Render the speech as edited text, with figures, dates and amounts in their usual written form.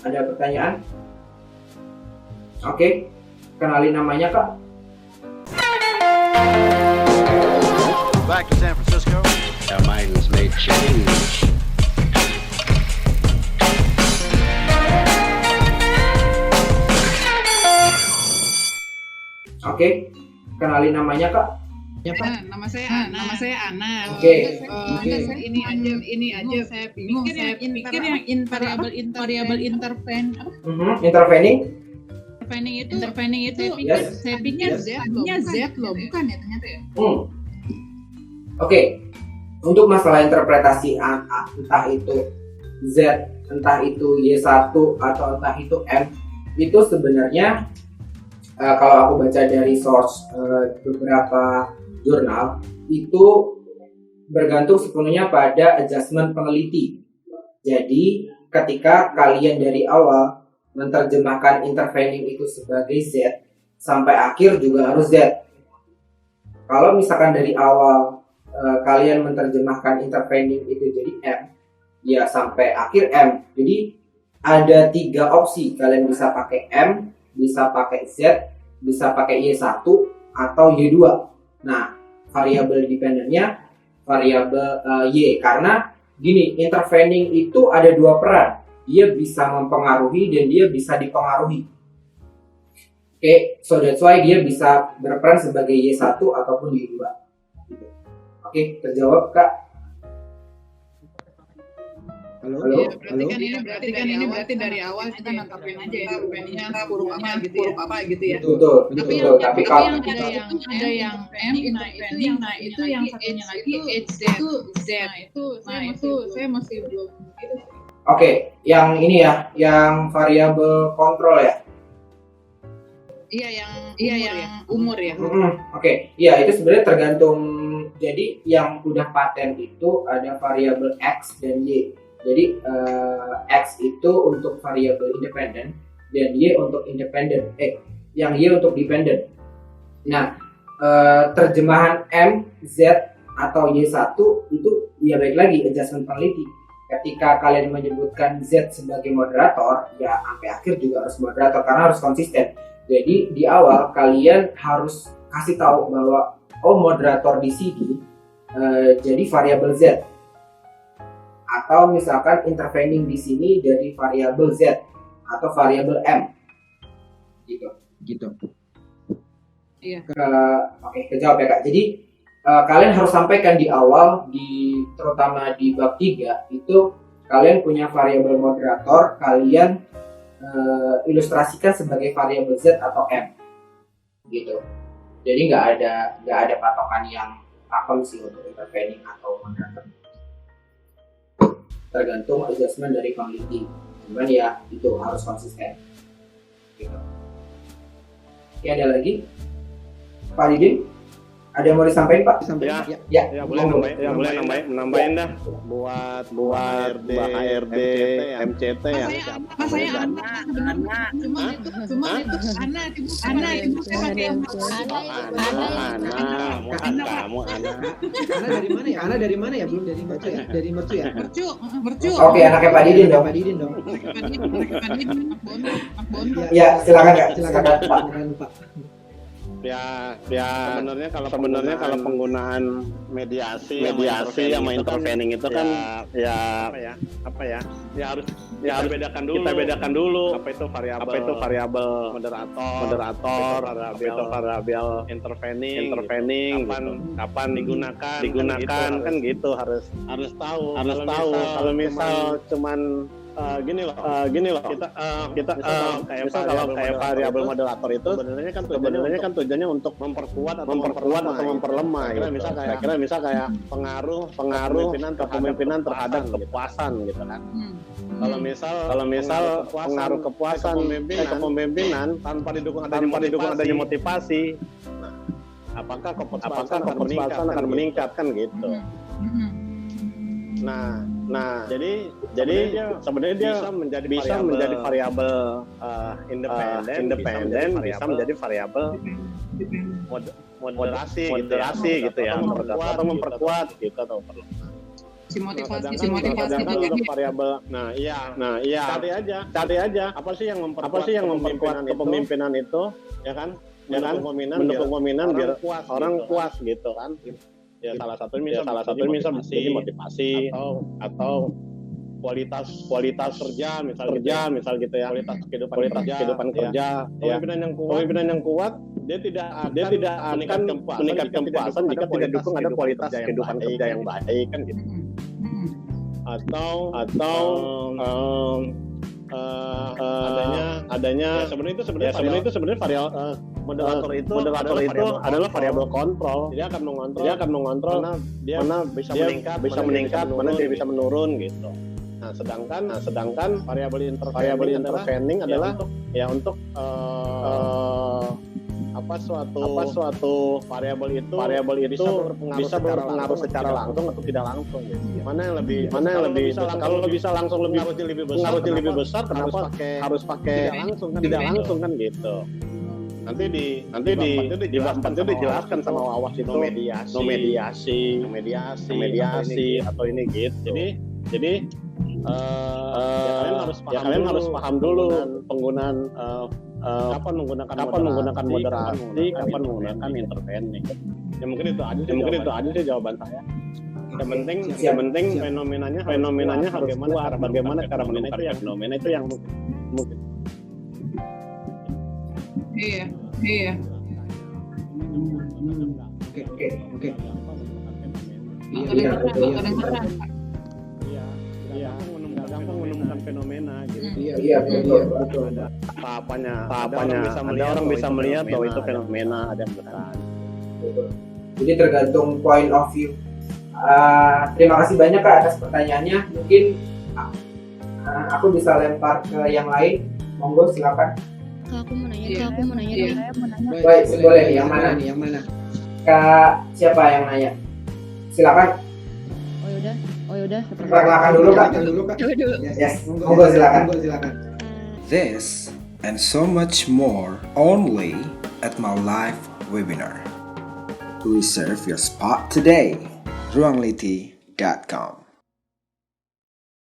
Ada pertanyaan? Oke, kenalin namanya Kak. Back to San Francisco. Our minds may change. Oke, kenalin namanya Kak. Nama saya Ana. Oke. Ini aja saya pikir yang variabel intervention intervening itu Yes. saya pikir Z loh, bukan ya ternyata ya. Oke, untuk masalah interpretasi entah itu Z, entah itu Y1 atau entah itu M, itu sebenarnya kalau aku baca dari source beberapa jurnal, itu bergantung sepenuhnya pada adjustment peneliti. Jadi ketika kalian dari awal menerjemahkan intervening itu sebagai Z, sampai akhir juga harus Z. Kalau misalkan dari awal kalian menerjemahkan intervening itu jadi M, ya sampai akhir M. Jadi ada 3 opsi, kalian bisa pakai M, bisa pakai Z, bisa pakai Y1 atau Y2. Nah, variabel dependennya variabel Y, karena gini, intervening itu ada 2 peran. Dia bisa mempengaruhi dan dia bisa dipengaruhi. Oke, so that's why dia bisa berperan sebagai Y1 ataupun Y2. Oke, terjawab Kak. Halo. Ya, berarti kan ini dari awal kita nantapin aja ya interveningnya huruf apa gitu ya. Betul. Tapi kalau ada yang M intervening, nah itu yang satunya lagi Z. Nah itu saya masih belum gitu sih. Oke, yang ini ya, yang variabel kontrol ya. Yang umur ya. Oke, iya itu sebenarnya tergantung. Jadi yang udah paten itu ada variabel X dan Y. Jadi X itu untuk variabel independen dan Y untuk independen. Yang Y untuk dependent. Nah, terjemahan M, Z atau Y1 itu ya baik lagi adjustment peneliti. Ketika kalian menyebutkan Z sebagai moderator, ya sampai akhir juga harus moderator karena harus konsisten. Jadi di awal kalian harus kasih tahu bahwa moderator di sini jadi variabel Z, atau misalkan intervening di sini jadi variabel Z atau variabel M, gitu. Iya. Oke, kejawab ya Kak. Jadi kalian harus sampaikan di awal, terutama di bab 3 itu kalian punya variabel moderator, kalian ilustrasikan sebagai variabel Z atau M, gitu. Jadi nggak ada patokan yang apa sih untuk intervening atau moderator. Tergantung adjustment dari peneliti. Cuman ya itu harus konsisten, gitu. Oke, ada lagi Pak Didin? Ada yang mau disampaikan Pak? Ya boleh nambahin dah buat HRD, MCT ya. Saya Ana Ana dari mana ya? Belum dari Mercu ya? Dari Mercu ya? Mercu. Oke, anaknya Pak Didin dong. Ya, silakan Kak. Silakan Pak. Ya sebenarnya kalau penggunaan mediasi sama intervening itu kan harus kita bedakan dulu apa itu variabel moderator, apa itu variabel intervening, kapan digunakan kan gitu, harus tahu kalau misal cuman gini loh kita kayak variabel moderator itu sebenarnya kan tujuannya untuk memperkuat atau memperlemah. Misal kayak pengaruh kepemimpinan terhadap kepuasan gitu kan. Kalau misal pengaruh kepuasan kepemimpinan tanpa didukung adanya motivasi, apakah kepuasan akan meningkat kan gitu. Nah, jadi sebenarnya dia bisa menjadi variabel independen, bisa menjadi variabel moderasi gitu ya, atau memperkuat gitu atau perlu. si motivasi sedangkan itu untuk tadi. variabel nah iya cari aja apa sih yang memperkuat kepemimpinan itu ya kan mendukung pemimpinan biar orang puas gitu kan ya salah satu misal jadi motivasi atau kualitas kerja misal gitu ya kualitas kehidupan kerja pemimpinan yang kuat dia tidak akan meningkat kepuasan jika tidak didukung ada kualitas kehidupan kerja yang baik kan gitu atau adanya sebenarnya itu variabel moderator itu adalah variabel kontrol. Dia akan mengontrol mana bisa meningkat, mana dia bisa menurun gitu. Nah, sedangkan variabel intervening adalah untuk suatu variabel itu bisa berpengaruh secara langsung atau tidak langsung gitu. Mana yang lebih kalau bisa langsung pengaruhnya lebih besar kenapa harus pakai tidak langsung kan gitu. Nanti di bab 4 itu dijelaskan sama Wawas itu mediasi atau ini gitu. Jadi kalian harus paham dulu penggunaan kapan menggunakan moderasi, kapan menggunakan intervening. Ya mungkin itu aja sih jawaban saya. Yang penting fenomenanya harus kuat. Bagaimana cara menukar fenomena itu yang mungkin. Iya. Oke. Iya, kedengeran. Gampang menemukan fenomena gitu. Iya, betul. Tahapannya. Ada orang bisa melihat bahwa itu fenomena, ada yang bukan. Betul. Jadi tergantung point of view. Terima kasih banyak Kak atas pertanyaannya. Mungkin aku bisa lempar ke yang lain. Monggo silakan. Kak, aku mau nanya. Baik, boleh. Yang mana? Kak, siapa yang nanya? Silakan. Oh yaudah. Perkenalkan dulu Kak. Yes, monggo silakan. This and so much more only at my live webinar. Reserve your spot today. ruangliti.com